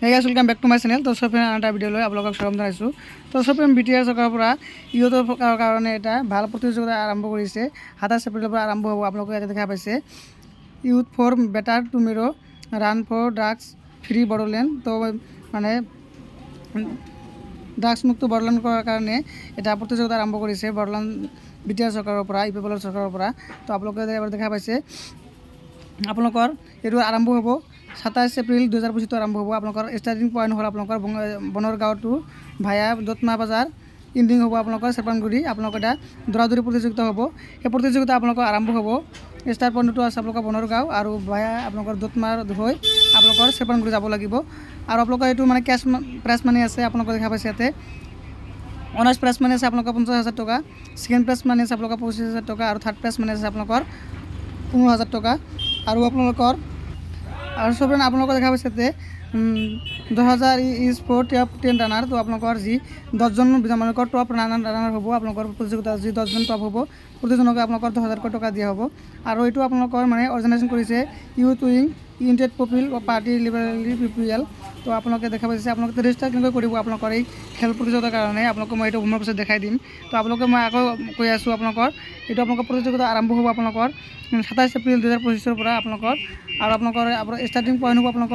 Hey guys, welcome back to my channel. So friend another video লৈ আপোনালোকক স্বাগতম জনাইছো। তো friend BTR চৰকাৰৰ পৰা ইউথৰ কাৰণে এটা ভাল প্ৰতিযোগিতা আৰম্ভ কৰিছে। 27 এপ্ৰিলৰ পৰা আৰম্ভ হ'ব। আপোনালোকে এটা দেখা পাইছে youth for better tomorrow run for drugs free Bodoland. তো মানে ড্ৰাগছ মুক্ত বড়োলেণ্ড কৰাৰ কাৰণে এটা প্ৰতিযোগিতা আৰম্ভ কৰিছে বড়োলেণ্ড BTR চৰকাৰৰ পৰা ইউপিপলৰ চৰকাৰৰ পৰা। তো আপোনালোকে এবাৰ দেখা পাইছে আপোনালোকৰ এইটো আৰম্ভ হ'ব 27 এপ্ৰিল 2025 আৰম্ভ হ'ব। আপোনালোকৰ ষ্টাৰ্টিং পইণ্ট হ'ল আপোনালোকৰ বনৰগাঁও টু ভায়া দত্মা বাজাৰ ইণ্ডিং হ'ব আপোনালোকৰ চেপানগুৰি। আপোনালোকৰ এটা দৌৰাদৌৰি প্ৰতিযোগিতা হ'ব। এই প্ৰতিযোগিতা আপোনালোকৰ আৰম্ভ হ'ব ষ্টাৰ্ট পইণ্টটো আছে আপোনালোকৰ বনৰগাঁও আৰু ভায়া আপোনালোকৰ দত্মাৰ হৈ আপোনালোকৰ চেপানগুৰি যাব লাগিব। আৰু আপোনালোকৰ এইটো মানে কেছ প্ৰাইজ মানি আছে আপোনালোকে দেখা পাইছে ইয়াতে অনাৰ্ছ প্ৰাইজ মানি আছে আপোনালোকৰ 50,000 টকা, সেকেন্ড প্ৰাইজ মানি আছে আপোনালোকৰ 25,000 টকা আৰু থাৰ্ড প্ৰাইজ মানি আছে আপোনালোকৰ 15,000 টকা। আৰু আপোনালোকৰ আৰু সব আপোনালোকে দেখা পাইছে যে 10,000 ইজ ফৰ টপ 10 রানার। তো আপনার যি 10 জন আপনার টপ রানার হব আপনার প্রতিযোগিতা যি 10 জন টপ হব প্রতিজনকে আপনার 10,000 টাকা দিয়া হব। আর এইটো আপনার মানে অর্গানাইজেশন করেছে ইউথ উইং ইউনাইটেড পিপল পার্টি লিবারেলি PPL। তো আপনাকে দেখা পাইছে আপনাকে রেজিস্টার কেনেকৈ কৰিব আপনাৰ এই খেল প্ৰতিযোগিতাৰ কাৰণে আপোনাক মই এইটো হোমৰ পিছত দেখাই দিম। তো আপোনাক মই আকৌ কৈ আছোঁ আপোনাক এইটো আপোনাক প্ৰতিযোগিতা আৰম্ভ হ'ব আপোনাক 27 এপ্ৰিল 2025 পৰা আপোনাক আৰু আপোনাক ষ্টাৰ্টিং পইণ্ট হ'ব আপোনাক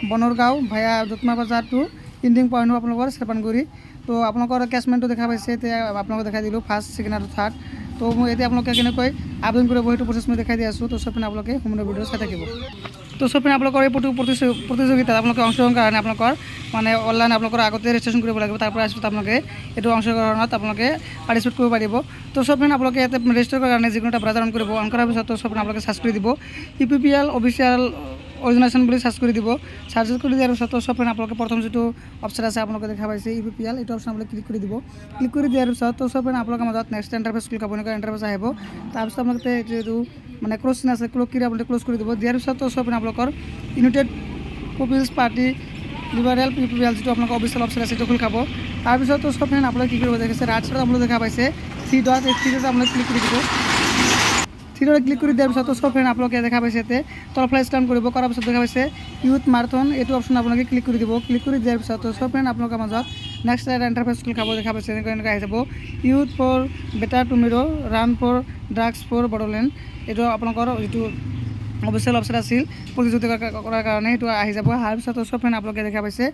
বনৰগাঁও ভায়া দত্মা বাজাৰ টু ইণ্ডিং পইণ্ট হ'ব আপোনাক চেপানগুৰি। তো আপোনালোকৰ কেছমেণ্টটো দেখা পাইছে এতিয়া আপোনাক দেখাই দিলোঁ ফাৰ্ষ্ট ছেকেণ্ড আৰু থাৰ্ড। তো মই এতিয়া আপোনালোকে কেনেকৈ আবেদন কৰিব সেইটো প্ৰচেছ মই দেখাই দি আছোঁ। তো চব আপোনালোকে সম্পূৰ্ণ ভিডিঅ' চাই থাকিব। তো চব আপোনালোকৰ এই প্ৰতিযোগিতাত আপোনালোকে অংশগ্ৰহণ কাৰণে আপোনালোকৰ মানে অনলাইন আপোনালোকৰ আগতে ৰেজিষ্ট্ৰেশ্যন কৰিব লাগিব। তাৰপৰা পিছত আপোনালোকে এইটো অংশগ্ৰহণত আপোনালোকে পাৰ্টিচিপেট কৰিব পাৰিব। তো চব আপোনালোকে ইয়াতে ৰেজিষ্টাৰ কৰাৰ কাৰণে যিকোনো এটা ব্ৰাউজাৰ অন কৰিব। অন কৰাৰ পিছত চব আপোনালোকে চাৰ্চ কৰি দিব PPL অফিচিয়েল অৰ্গানাইজেশ্যন বুলি চাৰ্চ কৰি দিব। চাৰ্চ কৰি দিয়াৰ পিছত চব আপোনালোকে প্ৰথম যিটো অপশ্যন আছে আপোনালোকে দেখা পাইছে PPL এইটো অপশ্যন আপোনালোকে ক্লিক কৰি দিব। ক্লিক কৰি দিয়াৰ পিছত চব আপোনালোকৰ মাজত নেক্সট ইণ্টাৰফেচ ক্লিক হ'ব এনেকুৱা ইণ্টাৰফেচ আহিব। তাৰপিছত আপোনালোকে যিটো মানে ক্ল'জ চিন আছে ক্লিক কৰি আপোনালোকে ক্ল'জ কৰি দিব। দিয়াৰ পিছত চব আপোনালোকৰ United Peoples Party Liberal PPL যিটো আপোনালোকৰ অফিচিয়েল অপশ্যন আছে সেইটো খোল খাব। তাৰপিছত চব আপোনালোকে কি কৰিব দেখিছে ৰাইট চাইডত আপোনালোকে দেখা পাইছে থ্ৰী ডট আপোনালোকে ক্লিক কৰি দিব। থ্ৰীডট ক্লিক কৰি দিয়াৰ পিছত চব আপোনালোকে দেখা পাইছে ইয়াতে তলফালে স্ক্ৰল কৰিব কৰাৰ পিছত দেখা পাইছে ইউথ মাৰাথন এইটো অপশ্যন আপোনালোকে ক্লিক কৰি দিব। ক্লিক কৰি দিয়াৰ পিছত চব আপোনালোকৰ মাজত নেক্সট এটা ইণ্টাৰফেচ খোল খাব দেখা পাইছে এনেকুৱা আহি যাব youth for better tomorrow run for drugs for Bodoland. এইটো আপোনালোকৰ যিটো অফিচিয়েল অপশ্যন আছিল প্ৰতিযোগিতা কৰাৰ কাৰণে সেইটো আহি যাব। অহাৰ পিছত চব আপোনালোকে দেখা পাইছে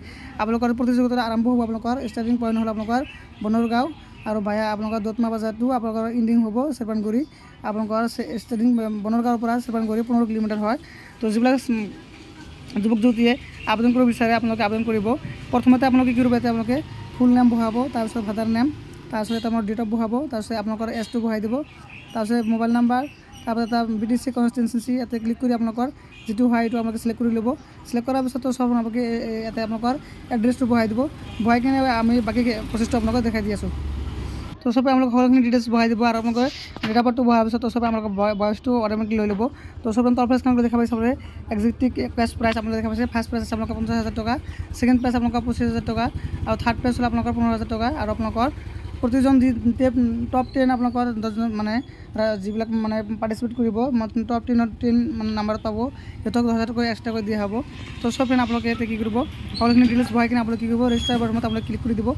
আপোনালোকৰ প্ৰতিযোগিতা আৰম্ভ হ'ব। আপোনালোকৰ ষ্টাৰ্টিং পইণ্ট হ'ল আপোনালোকৰ বনৰগাঁও আৰু ভায়া আপোনালোকৰ দত্মা বাজাৰটো আপোনালোকৰ ইণ্ডিং হ'ব চেপানগুৰি। আপোনালোকৰ ষ্টাৰ্টিং বনৰগাঁৱৰ পৰা চেপানগুৰি 15 কিলোমিটাৰ হয়। তো যিবিলাক যুৱক যুৱতীয়ে আবেদন কৰিব বিচাৰে আপোনালোকে আবেদন কৰিব। প্ৰথমতে আপোনালোকে কি কৰিব ইয়াতে আপোনালোকে ফুল নেম বহাব, তাৰপিছত ফাদাৰ নেম, তাৰপিছত এটা মোৰ ডেট অফ বহাব, তাৰপিছত আপোনালোকৰ এজটো বহাই দিব, তাৰপিছত মোবাইল নাম্বাৰ, তাৰপিছত এটা BTC কনষ্টিটুৱেঞ্চি ইয়াতে ক্লিক কৰি আপোনালোকৰ যিটো হয় এইটো আপোনালোকে চিলেক্ট কৰি ল'ব। চিলেক্ট কৰাৰ পিছত চব আপোনালোকে ইয়াতে আপোনালোকৰ এড্ৰেছটো বহাই দিব। বহাই কিনে আমি বাকী প্ৰচেছটো আপোনালোকক দেখাই দি আছোঁ। তো চবে আপোনালোকে সকলোখিনি ডিটেইলছ বহাই দিব আৰু আপোনালোকে ডেট অফ বাৰ্থটো বহাৰ পিছত চবে আপোনালোকৰ বয়সটো অট'মেটিক লৈ ল'ব। তো চবে তলফালে দেখা পাইছে আপোনালোকে এক্সিটিভ কেছ প্ৰাইচ আপোনালোকে দেখা পাইছে ফাৰ্ষ্ট প্ৰাইচ আছে আপোনালোকৰ 50,000 টকা, ছেকেণ্ড প্ৰাইচ আপোনালোকৰ 25,000 টকা আৰু থাৰ্ড প্ৰাইচ হ'ল আপোনালোকৰ 15,000 টকা। আৰু আপোনালোকৰ প্ৰতিজন যি টপ 10 আপোনালোকৰ 10জন মানে যিবিলাক মানে পাৰ্টিচিপেট কৰিব টপ 10 মানে নাম্বাৰত পাব সিহঁতক 10,000 টকা এক্সট্ৰাকৈ দিয়া হ'ব। তো চব আপোনালোকে ইয়াতে কি কৰিব সকলোখিনি ডিটেইলছ বহাই কিনে আপোনালোকে কি কৰিব ৰেজিষ্টাৰ বাটনত আপোনালোকে ক্লিক কৰি দিব।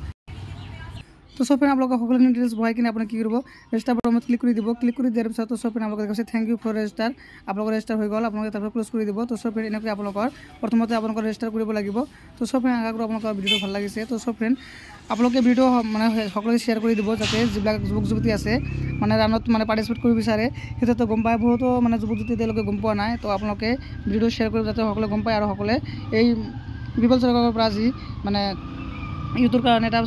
তো চব আপোনালোকে সকলোখিনি ডিটেইলছ বহাই কিনে আপুনি কি কৰিব ৰেজিষ্টাৰ বাটনত ক্লিক কৰি দিব। ক্লিক কৰি দিয়াৰ পিছত চব আপোনালোকে কৈছে থেংক ইউ ফৰ ৰেজিষ্টাৰ আপোনালোকৰ ৰেজিষ্টাৰ হৈ গ'ল। আপোনালোকে তাৰপৰা ক্ল'জ কৰি দিব। তো চব এনেকৈ আপোনালোকৰ প্ৰথমতে আপোনালোকৰ ৰেজিষ্টাৰ কৰিব লাগিব। তো চব আশা কৰোঁ আপোনালোকৰ ভিডিঅ'টো ভাল লাগিছে। তো চব আপোনালোকে ভিডিঅ' মানে সকলোকে শ্বেয়াৰ কৰি দিব যাতে যিবিলাক যুৱক যুৱতী আছে মানে ৰাণত মানে পাৰ্টিচিপেট কৰিব বিচাৰে সিহঁতে গম পায়। বহুতো মানে যুৱক যুৱতী তেওঁলোকে গম পোৱা নাই। তো আপোনালোকে ভিডিঅ'টো শ্বেয়াৰ কৰিব যাতে সকলোৱে গম পায় আৰু সকলোৱে এই পিপল চৰকাৰৰ পৰা যি মানে ইউথৰ কাৰণে এটা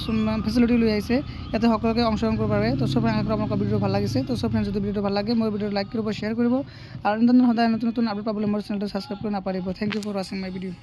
ফেচিলিটি লৈ আহিছে ইয়াতে সকলোকে অংশগ্ৰহণ কৰিব পাৰে। তো চব আশা কৰোঁ আপোনালোকৰ ভিডিঅ'টো ভাল লাগিছে। তো চব যদি ভিডিঅ'টো ভাল লাগে মোৰ ভিডিঅ'টো লাইক কৰিব শ্বেয়াৰ কৰিব আৰু সদায় নতুন নতুন আপডেট পাবলৈ মোৰ চেনেলটো ছাবস্ক্ৰাইব কৰি নাপাহৰিব। থেংক ইউ ফৰ ৱাচিং মাই ভিডিঅ'।